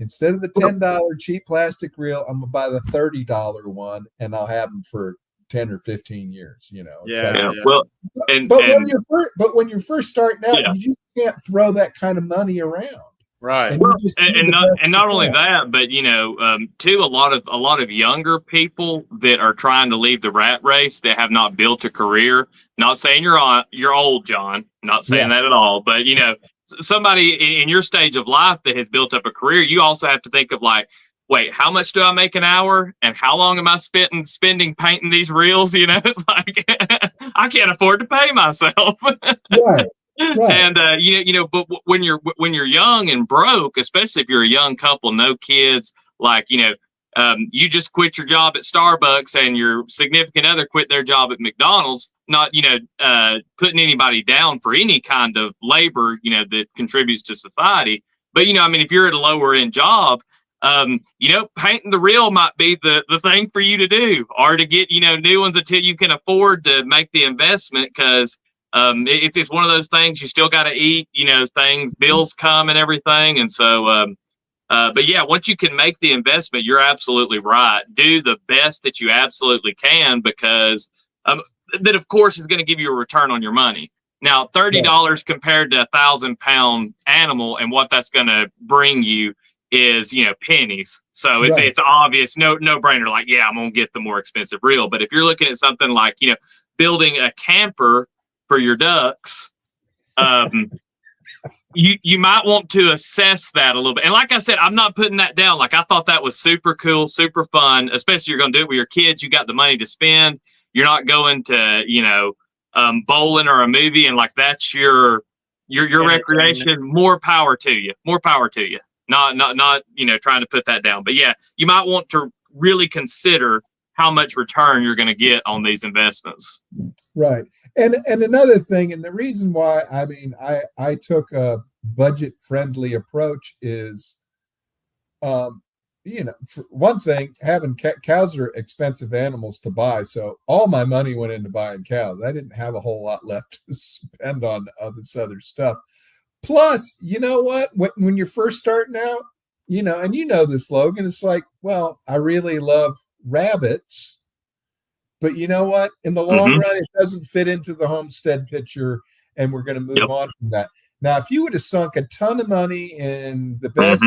Instead of the $10 cheap plastic reel, I'm gonna buy the $30 one, and I'll have them for 10 or 15 years. You know. Yeah. Yeah. Well, But when you're first starting out, Yeah. you just can't throw that kind of money around. Right. And Well, you just do and the not best and not you only can. that, but you know, too, a lot of younger people that are trying to leave the rat race that have not built a career. Not saying you're old, John. Not saying that at all. But you know, somebody in your stage of life that has built up a career, you also have to think of like, wait, how much do I make an hour, and how long am I spending painting these reels? You know, it's like I can't afford to pay myself. Right. Right. And but when you're young and broke, especially if you're a young couple, no kids, like you just quit your job at Starbucks and your significant other quit their job at McDonald's. Not putting anybody down for any kind of labor that contributes to society. But if you're at a lower end job, painting the reel might be the thing for you to do, or to get new ones until you can afford to make the investment, because it's one of those things you still got to eat, bills come and everything. And so, but yeah, once you can make the investment, you're absolutely right. Do the best that you absolutely can, because that of course is going to give you a return on your money. Now, $30 compared to £1,000 animal, and what that's going to bring you is, pennies. So it's obvious, no brainer. Like, yeah, I'm going to get the more expensive reel. But if you're looking at something like, building a camper for your ducks, you might want to assess that a little bit. And like I said, I'm not putting that down. Like, I thought that was super cool, super fun, especially you're going to do it with your kids. You got the money to spend. You're not going to, bowling or a movie, and like that's your recreation. More power to you. More power to you. Not trying to put that down. But yeah, you might want to really consider how much return you're going to get on these investments. Right. And another thing, and the reason why I took a budget friendly approach is, for one thing, having cows are expensive animals to buy. So all my money went into buying cows. I didn't have a whole lot left to spend on this other stuff. Plus, you know what? When you're first starting out, and this, Logan, it's like, well, I really love rabbits. But you know what? In the long run, it doesn't fit into the homestead picture, and we're going to move on from that. Now, if you would have sunk a ton of money in the best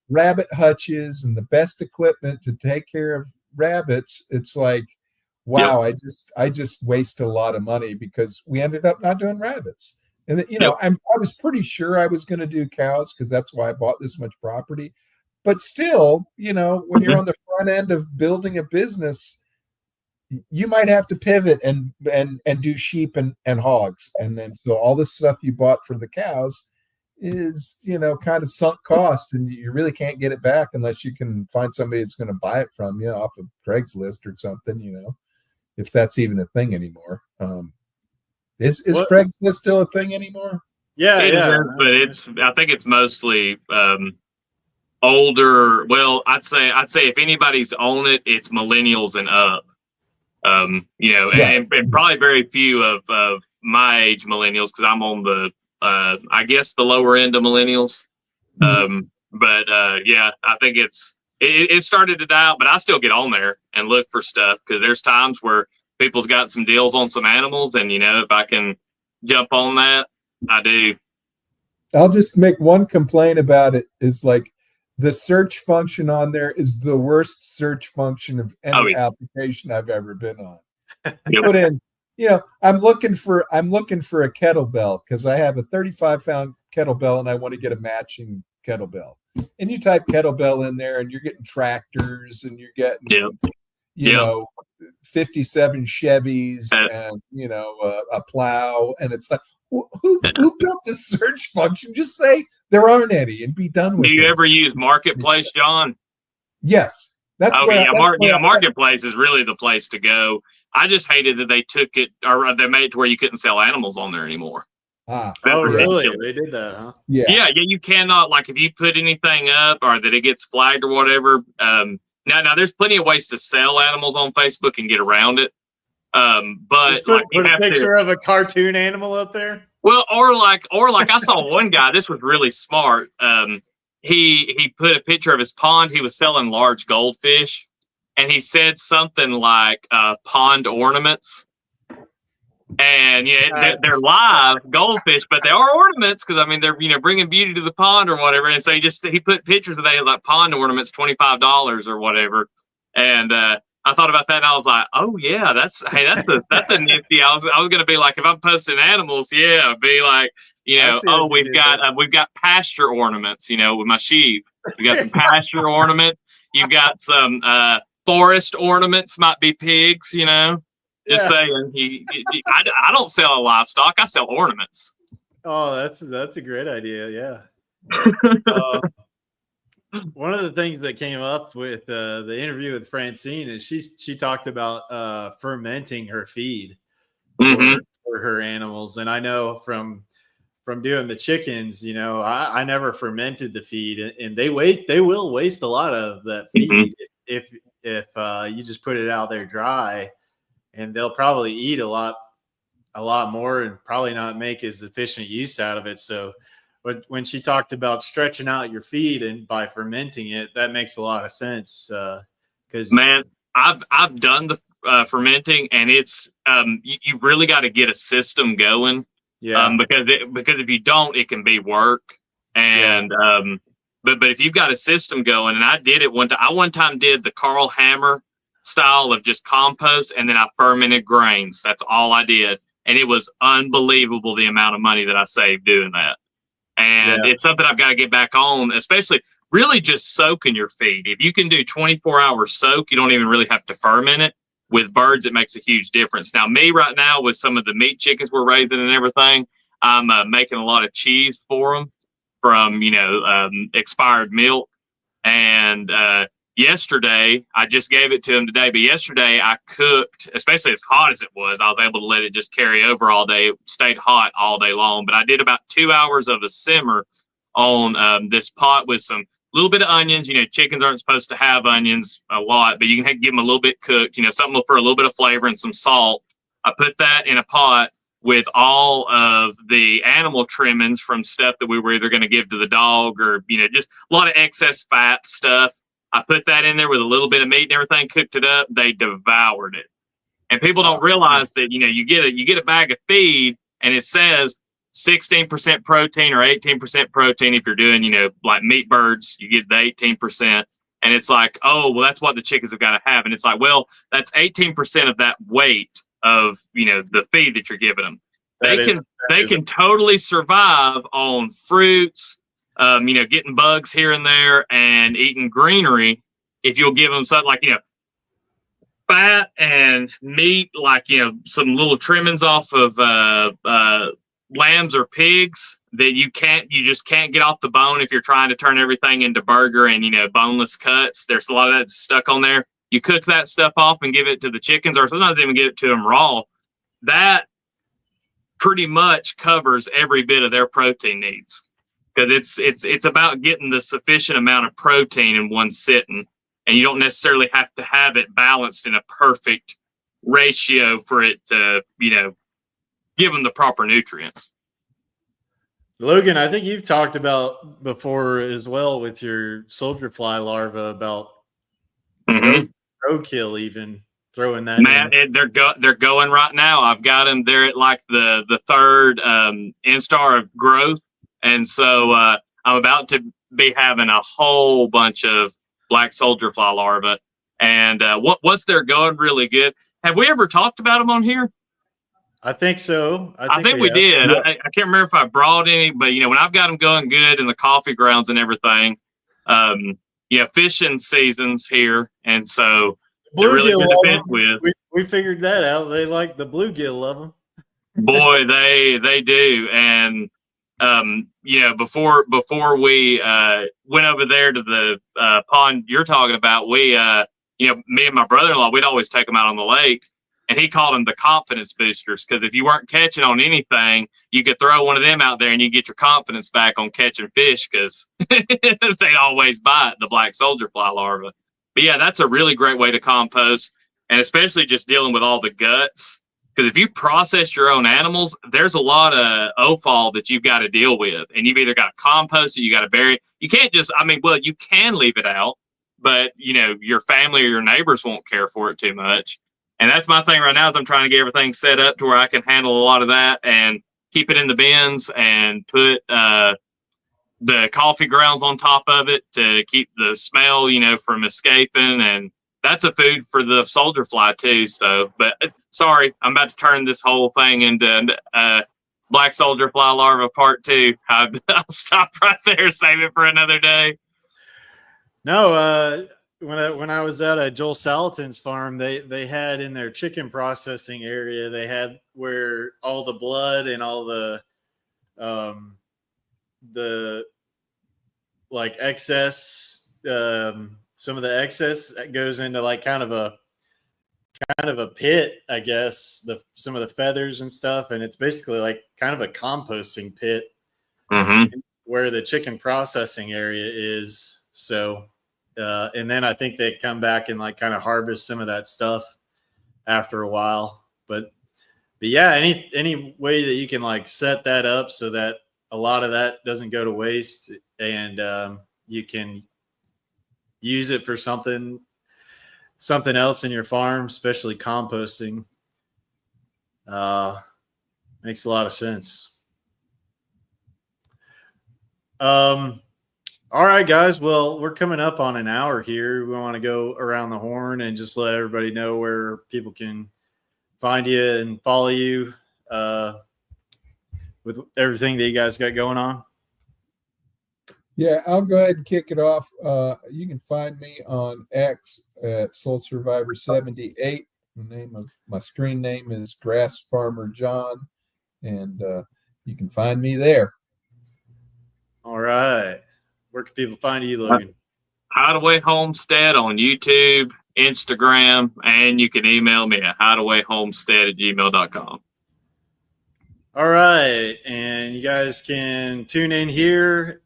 rabbit hutches and the best equipment to take care of rabbits, it's like, wow, I just wasted a lot of money, because we ended up not doing rabbits. And I was pretty sure I was going to do cows, because that's why I bought this much property. But still, when you're on the front end of building a business, you might have to pivot and do sheep and hogs. And then so all this stuff you bought for the cows is, kind of sunk cost, and you really can't get it back unless you can find somebody that's going to buy it from you off of Craigslist or something, if that's even a thing anymore. Is Craigslist still a thing anymore? Yeah, but I think it's mostly older. Well, I'd say if anybody's on it, it's millennials and up. And probably very few of my age millennials, because I'm on the I guess the lower end of millennials. But I think it started to die out, but I still get on there and look for stuff, because there's times where people's got some deals on some animals, and if I can jump on that, I do. I'll just make one complaint about it is like the search function on there is the worst search function of any application I've ever been on. You put in, I'm looking for a kettlebell because I have a 35-pound kettlebell and I want to get a matching kettlebell. And you type kettlebell in there and you're getting tractors and you're getting, 57 Chevys and, a plow. And it's like, who built this search function? Just say there aren't any and be done with it. Do you ever use Marketplace, John? Yes. Marketplace is really the place to go. I just hated that they took it, or they made it to where you couldn't sell animals on there anymore. Oh, really? They did that, huh? Yeah. You cannot, like, if you put anything up or that it gets flagged or whatever. Now there's plenty of ways to sell animals on Facebook and get around it. But put a picture of a cartoon animal up there. Well, or like I saw one guy. This was really smart. He put a picture of his pond. He was selling large goldfish, and he said something like pond ornaments. And they're live goldfish, but they are ornaments because they're bringing beauty to the pond or whatever. And so he put pictures of that like pond ornaments, $25 or whatever. And I thought about that and I was like, oh yeah, that's a nifty. I was gonna be like, if I'm posting animals, be like, we've got pasture ornaments, with my sheep. We got some pasture ornament. You've got some forest ornaments, might be pigs, Just saying. I don't sell livestock. I sell ornaments. Oh, that's a great idea. Yeah. One of the things that came up with the interview with Francine is she talked about fermenting her feed for her animals, and I know from doing the chickens, I never fermented the feed, and they will waste a lot of that feed if you just put it out there dry, and they'll probably eat a lot more and probably not make as efficient use out of it. So. But when she talked about stretching out your feed and by fermenting it, that makes a lot of sense. Because man, I've done the fermenting, and it's you've really got to get a system going. Yeah. Because if you don't, it can be work. And but if you've got a system going, and I did it one time. I one time did the Carl Hammer style of just compost, and then I fermented grains. That's all I did, and it was unbelievable the amount of money that I saved doing that. And it's something I've got to get back on, especially really just soaking your feed. If you can do 24-hour soak, you don't even really have to ferment it. With birds, it makes a huge difference. Now, me right now with some of the meat chickens we're raising and everything, I'm making a lot of cheese for them from, expired milk. And yesterday, I just gave it to them today, but yesterday I cooked, especially as hot as it was, I was able to let it just carry over all day. It stayed hot all day long, but I did about 2 hours of a simmer on this pot with some little bit of onions. Chickens aren't supposed to have onions a lot, but you can give them a little bit cooked, something for a little bit of flavor and some salt. I put that in a pot with all of the animal trimmings from stuff that we were either going to give to the dog or, just a lot of excess fat stuff. I put that in there with a little bit of meat and everything, cooked it up. They devoured it. And people don't realize that, you get a bag of feed and it says 16% protein or 18% protein. If you're doing, like meat birds, you get the 18%. And it's like, oh, well, that's what the chickens have got to have. And it's like, well, that's 18% of that weight of, the feed that you're giving them. They can totally survive on fruits, getting bugs here and there and eating greenery if you'll give them something like, fat and meat, like, some little trimmings off of lambs or pigs that you just can't get off the bone if you're trying to turn everything into burger and, boneless cuts. There's a lot of that stuck on there. You cook that stuff off and give it to the chickens, or sometimes even give it to them raw. That pretty much covers every bit of their protein needs. Because it's about getting the sufficient amount of protein in one sitting, and you don't necessarily have to have it balanced in a perfect ratio for it to, give them the proper nutrients. Logan, I think you've talked about before as well with your soldier fly larva about roadkill even. throwing that Man, in. they're going right now. I've got them. They're at like the third instar of growth, and so I'm about to be having a whole bunch of black soldier fly larvae. And once they're going really good, have we ever talked about them on here? I think so. I think we have. did. Yeah. I can't remember if I brought any, but when I've got them going good in the coffee grounds and everything, fishing seasons here, and so they're really good to fish with. We figured that out. They like the bluegill of them. Boy, they do. And before we went over there to the pond you're talking about, we me and my brother-in-law, we'd always take them out on the lake, and he called them the confidence boosters, because if you weren't catching on anything, you could throw one of them out there and you get your confidence back on catching fish, because they'd always bite the black soldier fly larva. But yeah, that's a really great way to compost, and especially just dealing with all the guts. Because if you process your own animals, there's a lot of offal that you've got to deal with. And you've either got to compost it, you got to bury it. You can't just, you can leave it out, but, your family or your neighbors won't care for it too much. And that's my thing right now, is I'm trying to get everything set up to where I can handle a lot of that and keep it in the bins and put the coffee grounds on top of it to keep the smell, from escaping. And that's a food for the soldier fly too. So, but sorry, I'm about to turn this whole thing into black soldier fly larva part 2. I'll stop right there, save it for another day. No, when I was at Joel Salatin's farm, they had in their chicken processing area, they had where all the blood and all the like excess, some of the excess that goes into like kind of a pit, I guess, some of the feathers and stuff, and it's basically like kind of a composting pit where the chicken processing area is. So, and then I think they come back and like kind of harvest some of that stuff after a while. But yeah, any way that you can like set that up so that a lot of that doesn't go to waste, and you can use it for something else in your farm, especially composting, makes a lot of sense. All right, guys. Well, we're coming up on an hour here. We want to go around the horn and just let everybody know where people can find you and follow you with everything that you guys got going on. Yeah, I'll go ahead and kick it off. You can find me on X at Soul Survivor 78. The name of my screen name is Grass Farmer John, and you can find me there. All right. Where can people find you, Logan? Hideaway Homestead on YouTube, Instagram, and you can email me at hideawayhomestead@gmail.com. All right. And you guys can tune in here.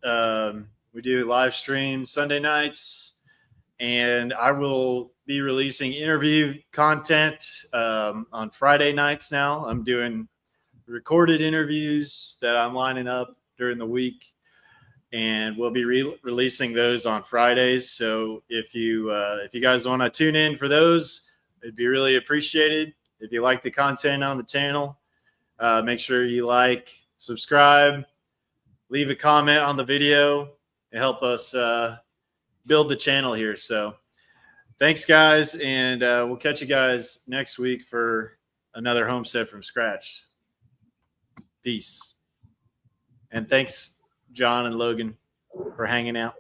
We do live stream Sunday nights, and I will be releasing interview content on Friday nights now. I'm doing recorded interviews that I'm lining up during the week, and we'll be releasing those on Fridays. So if you guys want to tune in for those, it'd be really appreciated. If you like the content on the channel, make sure you like, subscribe, leave a comment on the video, and help us build the channel here. So thanks, guys, and we'll catch you guys next week for another homestead from scratch. Peace. And thanks, John and Logan, for hanging out.